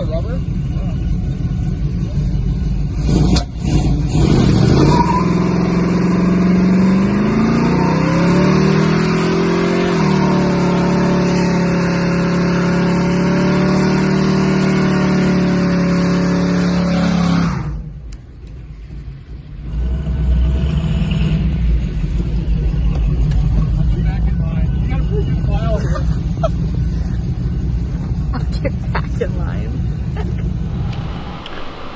the rubber?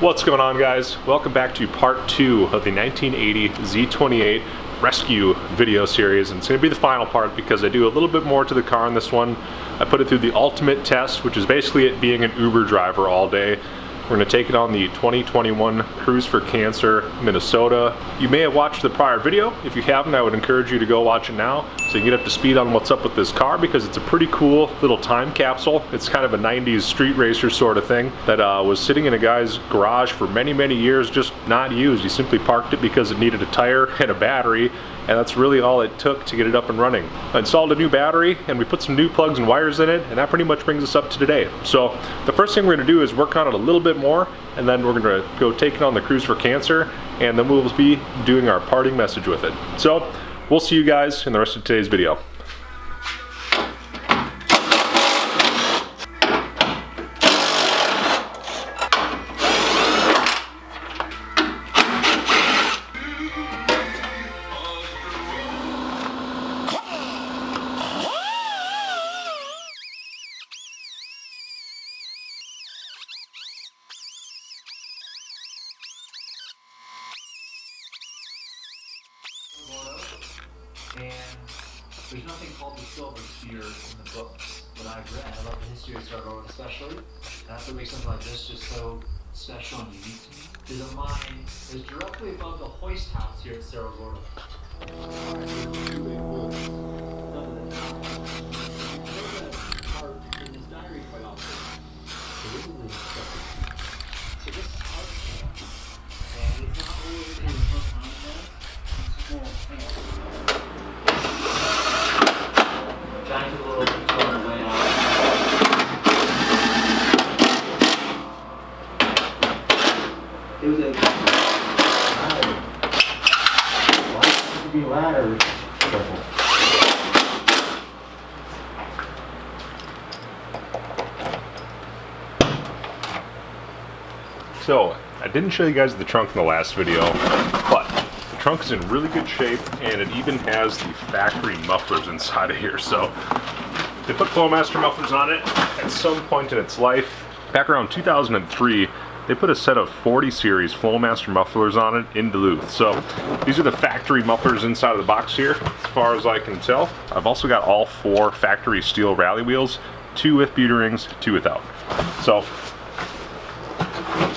What's going on, guys? Welcome back to part 2 of the 1980 Z28 rescue video series, and it's going to be the final part because I do a little bit more to the car in this one. I put it through the ultimate test, which is basically it being an Uber driver all day. We're going to take it on the 2021 Cruise for Cancer, Minnesota. You may have watched the prior video. If you haven't, I would encourage you to go watch it now so you can get up to speed on what's up with this car, because it's a pretty cool little time capsule. It's kind of a 90s street racer sort of thing that was sitting in a guy's garage for many, many years, just not used. He simply parked it because it needed a tire and a battery, and that's really all it took to get it up and running. I installed a new battery and we put some new plugs and wires in it, and that pretty much brings us up to today. So the first thing we're going to do is work on it a little bit more, and then we're going to go take it on the Cruise for Cancer, and then we'll be doing our parting message with it. So we'll see you guys in the rest of today's video. And there's nothing called the silver spear in the books that I've read. I love the history of Cerro Gordo especially. And that's what makes something like this just so special and unique to me. There's a mine that's directly above the hoist house here at Cerro Gordo. In his diary quite often. So this is art, and it's not always in the first line. It's more fancy. Trying to a little bit on the way out. It was a ladder. Why would it be ladder? So I didn't show you guys the trunk in the last video, but the trunk is in really good shape, and it even has the factory mufflers inside of here. So they put Flowmaster mufflers on it at some point in its life. Back around 2003, they put a set of 40 series Flowmaster mufflers on it in Duluth. So these are the factory mufflers inside of the box here, as far as I can tell. I've also got all 4 factory steel rally wheels, 2 with beauty rings, 2 without. So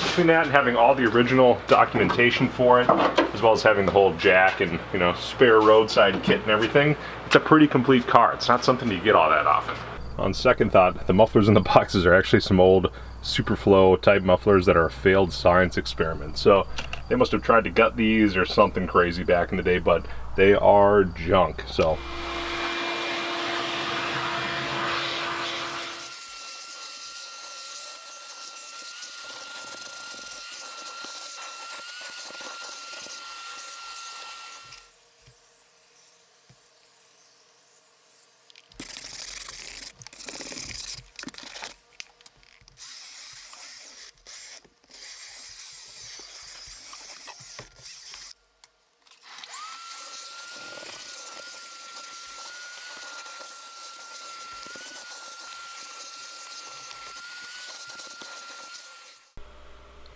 between that and having all the original documentation for it, as well as having the whole jack and, you know, spare roadside kit and everything, it's a pretty complete car. It's not something you get all that often. On second thought, the mufflers in the boxes are actually some old Superflow type mufflers that are a failed science experiment. So they must have tried to gut these or something crazy back in the day, but they are junk. So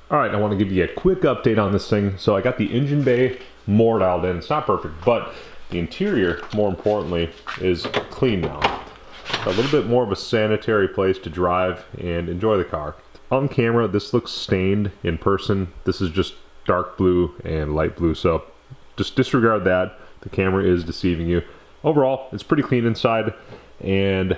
alright, I want to give you a quick update on this thing. So I got the engine bay more dialed in. It's not perfect, but the interior, more importantly, is clean now. A little bit more of a sanitary place to drive and enjoy the car. On camera, this looks stained. In person, this is just dark blue and light blue, so just disregard that. The camera is deceiving you. Overall, it's pretty clean inside, and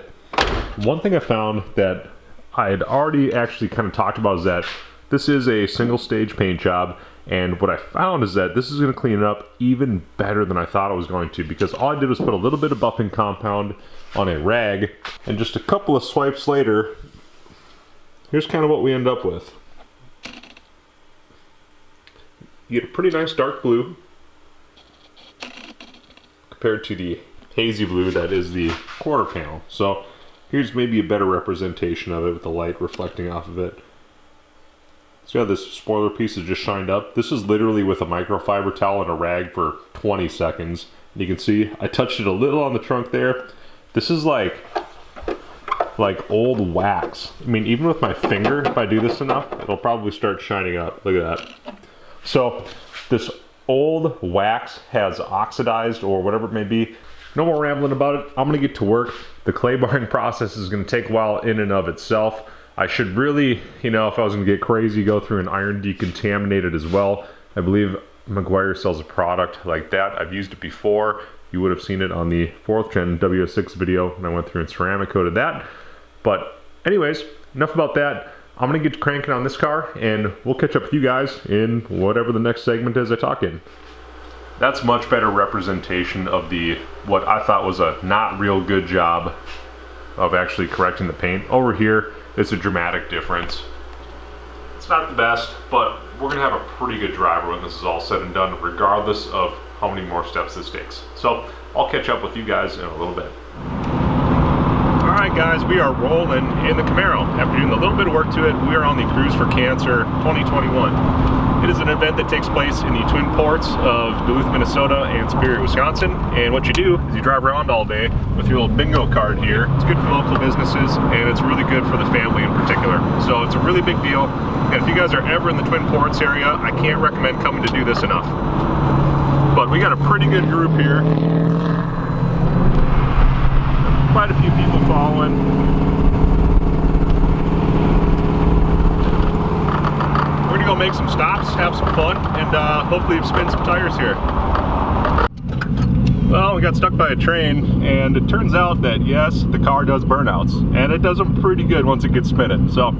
one thing I found that I had already actually kind of talked about is that this is a single stage paint job, and what I found is that this is going to clean it up even better than I thought it was going to, because all I did was put a little bit of buffing compound on a rag, and just a couple of swipes later here's kind of what we end up with. You get a pretty nice dark blue compared to the hazy blue that is the quarter panel. So here's maybe a better representation of it with the light reflecting off of it. So yeah, this spoiler piece is just shined up. This is literally with a microfiber towel and a rag for 20 seconds. And you can see I touched it a little on the trunk there. This is like old wax. I mean, even with my finger, if I do this enough, it'll probably start shining up. Look at that. So this old wax has oxidized or whatever it may be. No more rambling about it. I'm gonna get to work. The clay barring process is gonna take a while in and of itself. I should really, you know, if I was gonna get crazy, go through an iron decontaminated as well. I believe Meguiar sells a product like that. I've used it before. You would have seen it on the 4th gen W06 video, and I went through and ceramic coated that. But anyways, enough about that. I'm gonna get cranking on this car, and we'll catch up with you guys in whatever the next segment is I talk in. That's much better representation of the, what I thought was a not real good job of actually correcting the paint. Over here, it's a dramatic difference. It's not the best, but we're gonna have a pretty good driver when this is all said and done, regardless of how many more steps this takes. So I'll catch up with you guys in a little bit. Alright guys, we are rolling in the Camaro. After doing a little bit of work to it, we are on the Cruise for Cancer 2021. It is an event that takes place in the twin ports of Duluth, Minnesota and Superior, Wisconsin. And what you do is you drive around all day with your little bingo card here. It's good for local businesses, and it's really good for the family in particular. So it's a really big deal. And if you guys are ever in the twin ports area, I can't recommend coming to do this enough. But we got a pretty good group here. Quite a few people following. We're gonna go make some stops, have some fun, and hopefully spin some tires here. Well, we got stuck by a train, and it turns out that yes, the car does burnouts, and it does them pretty good once it gets spinning. So,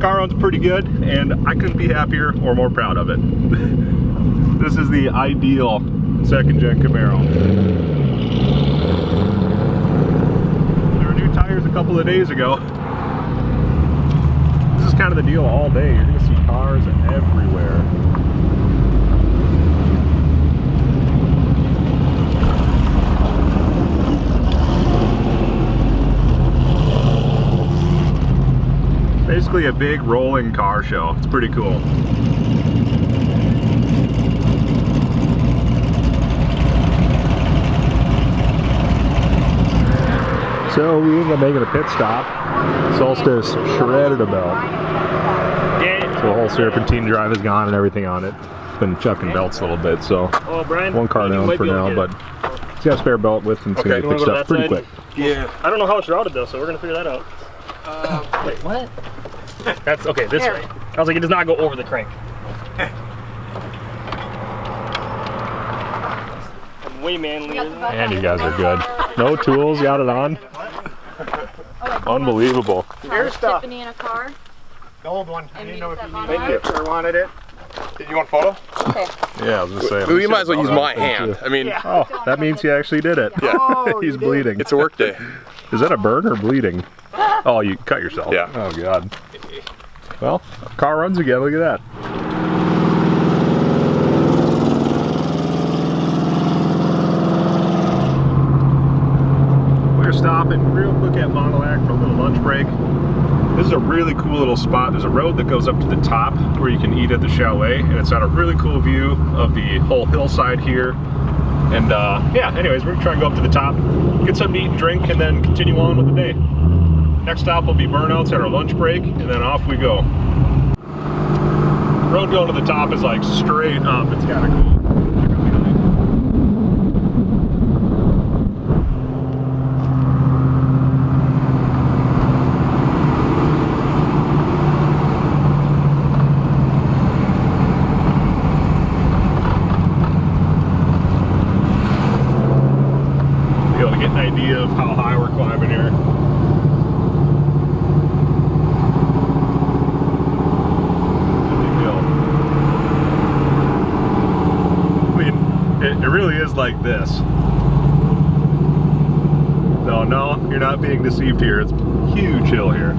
car runs pretty good, and I couldn't be happier or more proud of it. This is the ideal 2nd gen Camaro. Tires a couple of days ago. This is kind of the deal all day. You're gonna see cars everywhere. Basically a big rolling car show. It's pretty cool. So we ended up making a pit stop. Solstice shredded a belt. So the whole serpentine drive is gone and everything on it. It's been chucking belts a little bit, so one car down for now, but it's got a spare belt with and it's gonna get fixed up pretty quick. Yeah. I don't know how it's routed though, so we're gonna figure that out. Wait, what? That's okay, this way. I was like, it does not go over the crank. I'm way manlier than that. And you guys are good. No tools, got it on. Unbelievable. Here's Tiffany in a car. The old one. I didn't know if you needed Thank it or wanted it. Did you want a photo? Okay. Yeah, I was gonna say. We might as well use my hand. I mean, oh, that means he actually did it. Yeah. Oh, He's bleeding. It's a work day. Is that a burn or bleeding? Oh, you cut yourself. Yeah. Oh God. Well, car runs again. Look at that. We're stopping real quick at Montelac for a little lunch break. This is a really cool little spot. There's a road that goes up to the top where you can eat at the chalet, and it's got a really cool view of the whole hillside here. And yeah, anyways, we're gonna try and go up to the top, get something to eat and drink, and then continue on with the day. Next stop will be burnouts at our lunch break, and then off we go. Road going to the top is like straight up. It's kind of cool. Be able to get an idea of how high we're climbing here. It really is like this. No, you're not being deceived here. It's a huge hill here.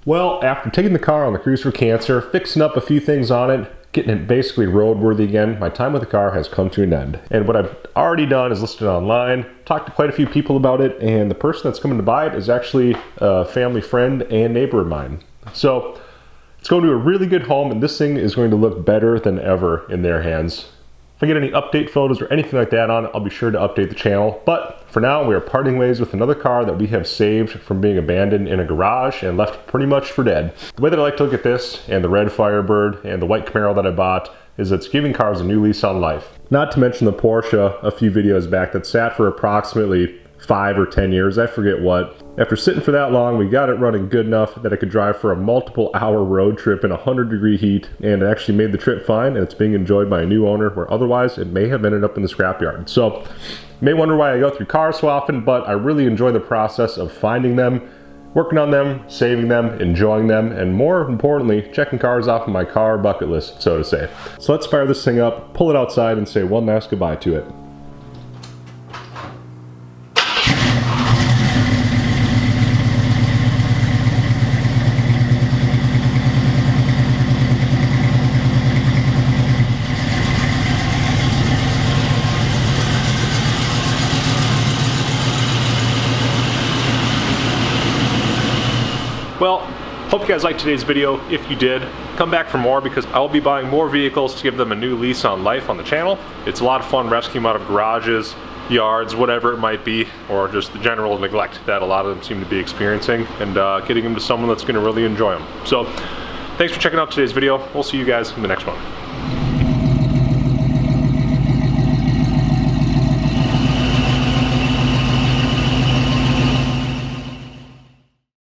Well, after taking the car on the cruise for cancer, fixing up a few things on it, getting it basically roadworthy again, my time with the car has come to an end. And what I've already done is listed online, talked to quite a few people about it, and the person that's coming to buy it is actually a family friend and neighbor of mine. So it's going to a really good home, and this thing is going to look better than ever in their hands. If I get any update photos or anything like that on it, I'll be sure to update the channel. But for now, we are parting ways with another car that we have saved from being abandoned in a garage and left pretty much for dead. The way that I like to look at this, and the red Firebird, and the white Camaro that I bought, is it's giving cars a new lease on life. Not to mention the Porsche a few videos back that sat for approximately 5 or 10 years, I forget what. After sitting for that long, we got it running good enough that I could drive for a multiple hour road trip in 100-degree heat, and it actually made the trip fine, and it's being enjoyed by a new owner, where otherwise it may have ended up in the scrapyard. So, you may wonder why I go through cars so often, but I really enjoy the process of finding them, working on them, saving them, enjoying them, and more importantly, checking cars off of my car bucket list, so to say. So let's fire this thing up, pull it outside, and say one last goodbye to it. Well, hope you guys liked today's video. If you did, come back for more, because I will be buying more vehicles to give them a new lease on life on the channel. It's a lot of fun rescuing them out of garages, yards, whatever it might be, or just the general neglect that a lot of them seem to be experiencing, and getting them to someone that's going to really enjoy them. So, thanks for checking out today's video. We'll see you guys in the next one.